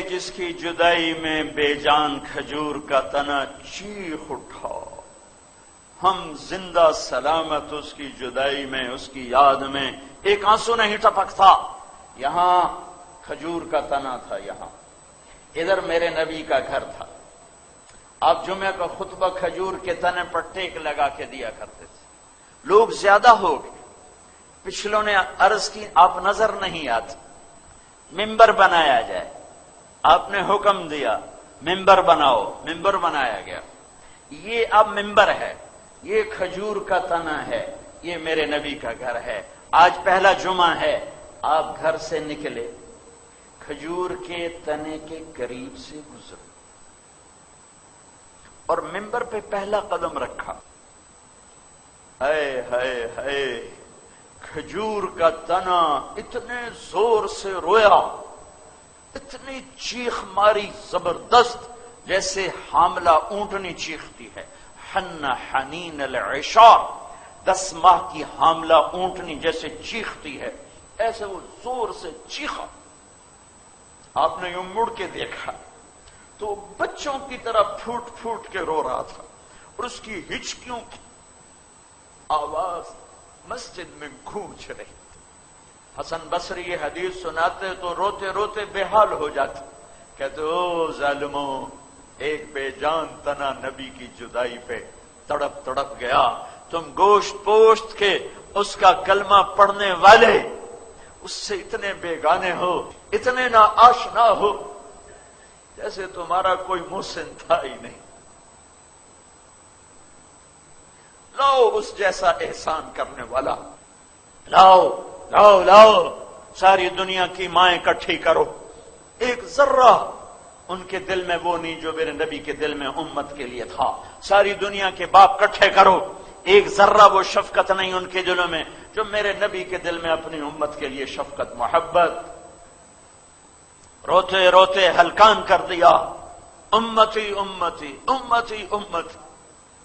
جس کی جدائی میں بے جان کھجور کا تنا چیخ اٹھا، ہم زندہ سلامت اس کی جدائی میں، اس کی یاد میں ایک آنسو نہیں ٹپکتا۔ یہاں کھجور کا تنا تھا، یہاں ادھر میرے نبی کا گھر تھا۔ آپ جمعہ کا خطبہ کھجور کے تنے پر ٹیک لگا کے دیا کرتے تھے۔ لوگ زیادہ ہو گئے، پچھلوں نے عرض کی آپ نظر نہیں آتے، ممبر بنایا جائے، آپ نے حکم دیا ممبر بناؤ، ممبر بنایا گیا۔ یہ اب ممبر ہے، یہ کھجور کا تنا ہے، یہ میرے نبی کا گھر ہے۔ آج پہلا جمعہ ہے، آپ گھر سے نکلے، کھجور کے تنے کے قریب سے گزرے اور ممبر پہ پہلا قدم رکھا۔ ہائے ہائے ہائے، کھجور کا تنا اتنے زور سے رویا، اتنی چیخ ماری زبردست، جیسے حاملہ اونٹنی چیختی ہے۔ حن حنین العشار، 10 ماہ کی حاملہ اونٹنی جیسے چیختی ہے، ایسے وہ زور سے چیخا۔ آپ نے یوں مڑ کے دیکھا تو بچوں کی طرح پھوٹ پھوٹ کے رو رہا تھا، اور اس کی ہچکیوں کی آواز مسجد میں گونج رہی تھی۔ حسن بصری یہ حدیث سناتے تو روتے روتے بے حال ہو جاتے، کہتے او ظالموں، ایک بے جان تنا نبی کی جدائی پہ تڑپ تڑپ گیا، تم گوشت پوشت کے اس کا کلمہ پڑھنے والے اس سے اتنے بیگانے ہو، اتنے نا آشنا ہو، جیسے تمہارا کوئی محسن تھا ہی نہیں۔ لاؤ اس جیسا احسان کرنے والا، لاؤ لاؤ لاؤ، ساری دنیا کی مائیں اکٹھی کرو، ایک ذرہ ان کے دل میں وہ نہیں جو میرے نبی کے دل میں امت کے لیے تھا۔ ساری دنیا کے باپ اکٹھے کرو، ایک ذرہ وہ شفقت نہیں ان کے دلوں میں جو میرے نبی کے دل میں اپنی امت کے لیے شفقت محبت۔ روتے روتے ہلکان کر دیا، امتی امتی امتی امتی۔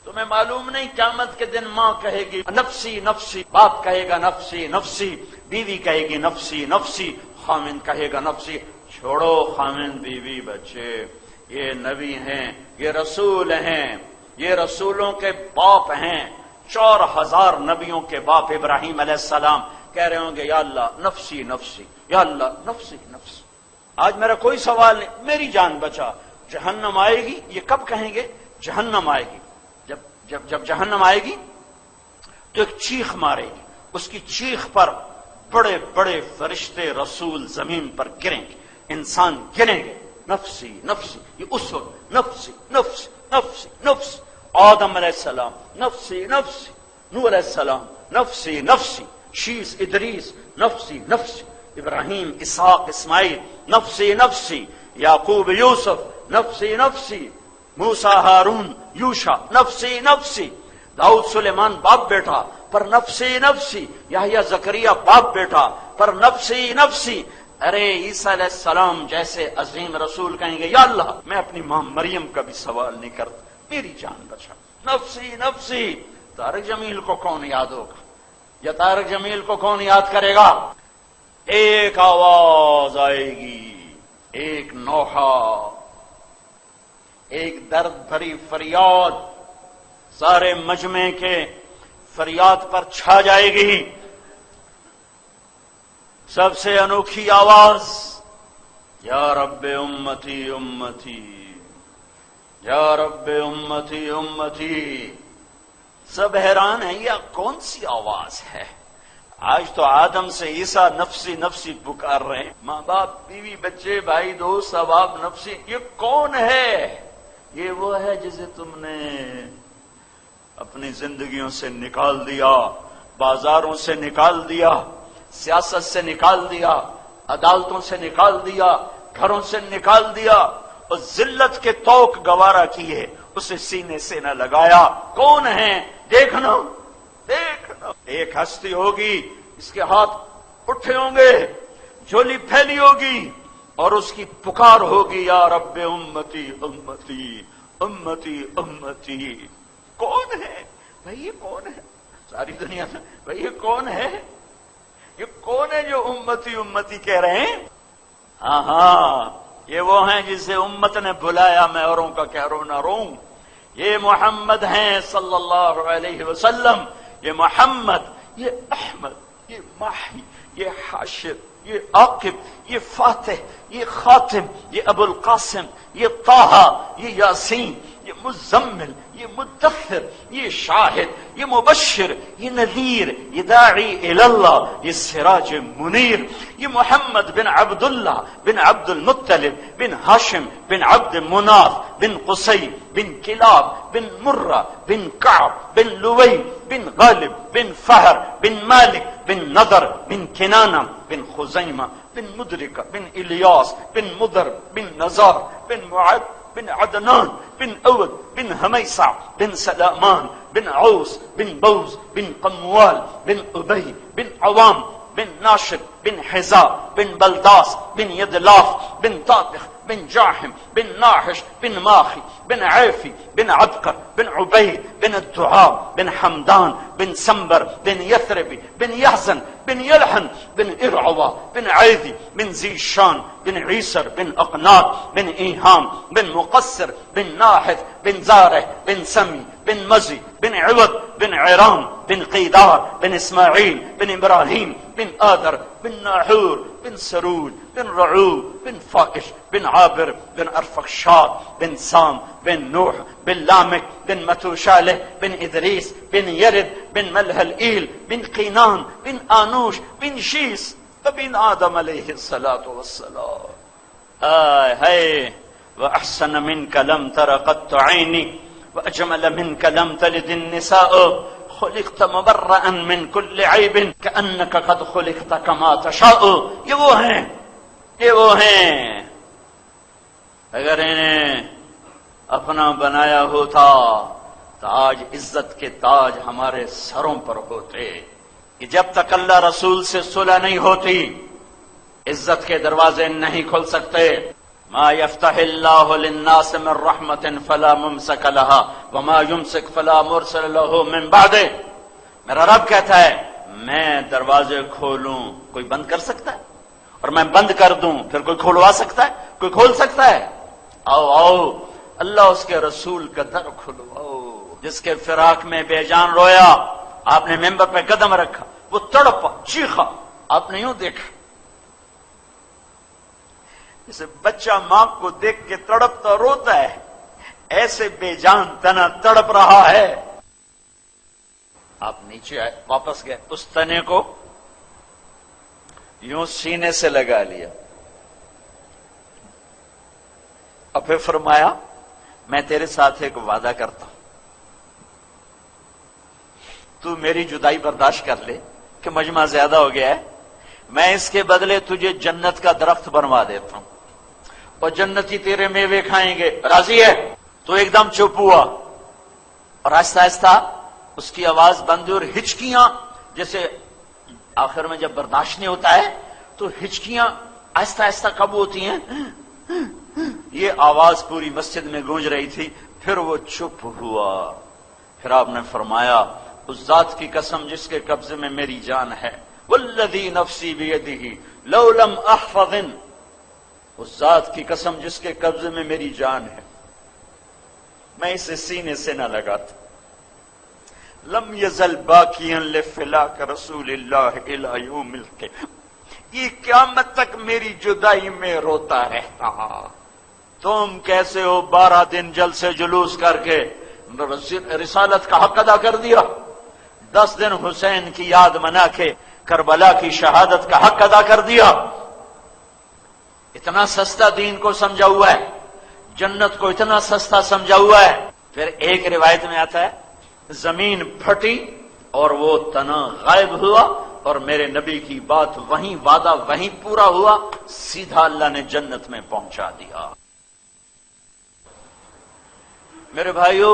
تمہیں معلوم نہیں قیامت کے دن ماں کہے گی نفسی نفسی، باپ کہے گا نفسی نفسی، بیوی کہے گی نفسی نفسی، خامند کہے گا نفسی۔ چھوڑو خامند بیوی بچے، یہ نبی ہیں، یہ رسول ہیں، یہ رسولوں کے باپ ہیں۔ 4000 نبیوں کے باپ ابراہیم علیہ السلام کہہ رہے ہوں گے یا اللہ نفسی نفسی، یا اللہ نفسی نفسی۔ آج میرا کوئی سوال نہیں، میری جان بچا۔ جہنم آئے گی، یہ کب کہیں گے؟ جہنم آئے گی، جب جہنم آئے گی تو ایک چیخ مارے گی، اس کی چیخ پر بڑے بڑے فرشتے رسول زمین پر گریں گے، انسان گریں گے، نفسی نفسی۔ یہ اس وقت نفسی نفسی نفسی نفسی، آدم علیہ السلام نفسی نفسی، نوح علیہ السلام نفسی نفسی، شیس ادریس نفسی نفسی، ابراہیم اسحاق اسماعیل نفسی نفسی، یعقوب یوسف نفسی نفسی، موسیٰ ہارون یوشع نفسی نفسی، داؤد سلیمان باپ بیٹا پر نفسی نفسی، یحییٰ زکریا باپ بیٹا پر نفسی نفسی۔ ارے عیسیٰ علیہ السلام جیسے عظیم رسول کہیں گے یا اللہ میں اپنی ماں مریم کا بھی سوال نہیں کرتا، میری جان بچا، نفسی نفسی۔ طارق جمیل کو کون یاد ہوگا، یا طارق جمیل کو کون یاد کرے گا؟ ایک آواز آئے گی، ایک نوحہ، ایک درد بھری فریاد سارے مجمع کے فریاد پر چھا جائے گی۔ سب سے انوکھی آواز، یا رب امتی امتی، یا رب امتی امتی۔ سب حیران ہیں یہ کون سی آواز ہے؟ آج تو آدم سے عیسیٰ نفسی نفسی پکار رہے ہیں، ماں باپ بیوی بچے بھائی دوست سب آپ نفسی۔ یہ کون ہے؟ یہ وہ ہے جسے تم نے اپنی زندگیوں سے نکال دیا، بازاروں سے نکال دیا، سیاست سے نکال دیا، عدالتوں سے نکال دیا، گھروں سے نکال دیا، اور ذلت کے توق گوارا کیے، اسے سینے سے نہ لگایا۔ کون ہے؟ دیکھنا دیکھنا، ایک ہستی ہوگی، اس کے ہاتھ اٹھے ہوں گے، جھولی پھیلی ہوگی، اور اس کی پکار ہوگی یا رب امتی امتی امتی امتی۔ کون ہے بھائی؟ یہ کون ہے ساری دنیا میں؟ بھائی یہ کون ہے؟ یہ کون ہے جو امتی امتی کہہ رہے ہیں؟ ہاں ہاں، یہ وہ ہیں جسے امت نے بلایا، میں اوروں کا کہہ رو نہ روں. یہ محمد ہیں صلی اللہ علیہ وسلم، یہ محمد، یہ احمد، یہ ماہی، یہ حاشر، یہ عاقب، یہ فاتح، یہ خاتم، یہ ابو القاسم، یہ طہ، یہ یاسین، یہ مزمل، یہ مدثر، یہ شاہد، یہ مبشر، یہ نذیر، یہ داعی اللہ، یہ سراج منیر. یہ محمد بن عبداللہ بن عبد المطلب بن ہاشم بن عبد مناف بن قصی بن کلاب بن مرہ بن کعب بن لوی بن غالب بن فہر بن مالک بن نضر بن کنانہ بن خزیمہ بن مدرکہ بن الیاس بن مدر بن نزار بن معد بن عدنان بن اود بن ہمیسع بن سلامان بن عوس بن بوز بن قموال بن ابی بن عوام بن ناشد بن حزاء بن بلداس بن يدلاف بن طابخ بن جاحم بن ناحش بن ماخي بن عافي بن عبقر بن عبيد بن الدعاء بن حمدان بن سنبر بن يثرب بن يحزن بن يلحن بن إرعوى بن عيذي بن زيشان بن عيسر بن أقناط بن إيهام بن مقصر بن ناحث بن زاره بن سمي بن مزي بن عوض بن عرام بن قيدار بن إسماعيل بن إبراهيم بن آذر بن ناحور بن سرود بن رعو بن فائش بن عابر بن أرفخشاد بن سام بن نوح بن لامك بن متوشاله بن إدريس بن يرد بن ملهلئيل بن قينان بن آنوش بن شيس بن آدم عليه الصلاة والسلام. هاي وأحسن منك لم تر قط عيني وأجمل منك لم تلد النساء خلقت مبرأ من كل عيب كأنك قد خلقت كما تشاء. یہ وہ ہیں اگر انہیں اپنا بنایا ہوتا تو آج عزت کے تاج ہمارے سروں پر ہوتے. کہ جب تک اللہ رسول سے صلح نہیں ہوتی عزت کے دروازے نہیں کھل سکتے. ما يفتح الله للناس من رحمة فلا ممسك لها وما يمسك فلا مرسل له من بعده. میرا رب کہتا ہے میں دروازے کھولوں کوئی بند کر سکتا ہے، اور میں بند کر دوں پھر کوئی کھولوا سکتا ہے؟ کوئی کھول سکتا ہے؟ آؤ آؤ اللہ اس کے رسول کا در کھلواؤ. جس کے فراق میں بے جان رویا، آپ نے ممبر پہ قدم رکھا، وہ تڑپا چیخا، آپ نے یوں دیکھا جسے بچہ ماں کو دیکھ کے تڑپتا روتا ہے، ایسے بے جان تنا تڑپ رہا ہے. آپ نیچے آئے، واپس گئے، اس تنے کو یوں سینے سے لگا لیا، اور پھر فرمایا میں تیرے ساتھ ایک وعدہ کرتا ہوں، تو میری جدائی برداشت کر لے کہ مجمع زیادہ ہو گیا ہے، میں اس کے بدلے تجھے جنت کا درخت بنوا دیتا ہوں اور جنتی تیرے میوے کھائیں گے، راضی ہے؟ تو ایک دم چپ ہوا اور آہستہ آہستہ اس کی آواز بند ہوئی، اور ہچکیاں جیسے آخر میں جب برداشت نہیں ہوتا ہے تو ہچکیاں آہستہ آہستہ کب ہوتی ہیں، یہ آواز پوری مسجد میں گونج رہی تھی. پھر وہ چپ ہوا. پھر آپ نے فرمایا اس ذات کی قسم جس کے قبضے میں میری جان ہے، والذی نفسی بیدہ لو لم احفظ، اس ذات کی قسم جس کے قبضے میں میری جان ہے میں اسے سینے سے نہ لگاتا. لم یزل باقیا لفلاک رسول اللہ الی یوم القیامہ، یہ قیامت تک میری جدائی میں روتا رہتا. تم کیسے ہو 12 دن جلسے جلوس کر کے رسالت کا حق ادا کر دیا، 10 دن حسین کی یاد منا کے کربلا کی شہادت کا حق ادا کر دیا. اتنا سستا دین کو سمجھا ہوا ہے، جنت کو اتنا سستا سمجھا ہوا ہے. پھر ایک روایت میں آتا ہے زمین پھٹی اور وہ تنا غائب ہوا اور میرے نبی کی بات وہیں وعدہ وہیں پورا ہوا، سیدھا اللہ نے جنت میں پہنچا دیا. میرے بھائیو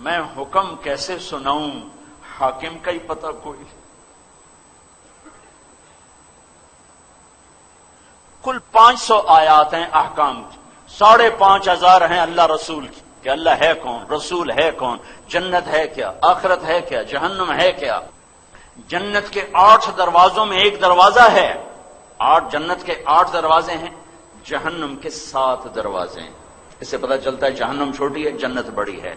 میں حکم کیسے سناؤں، حاکم کا ہی پتہ کوئی. کل 500 آیات ہیں احکام کی، 5,500 ہیں اللہ رسول کی کہ اللہ ہے کون، رسول ہے کون، جنت ہے کیا، آخرت ہے کیا، جہنم ہے کیا. جنت کے 8 دروازوں میں ایک دروازہ ہے 8 جنت کے 8 دروازے ہیں، جہنم کے 7 دروازے ہیں۔ اس سے پتہ چلتا ہے جہنم چھوٹی ہے، جنت بڑی ہے۔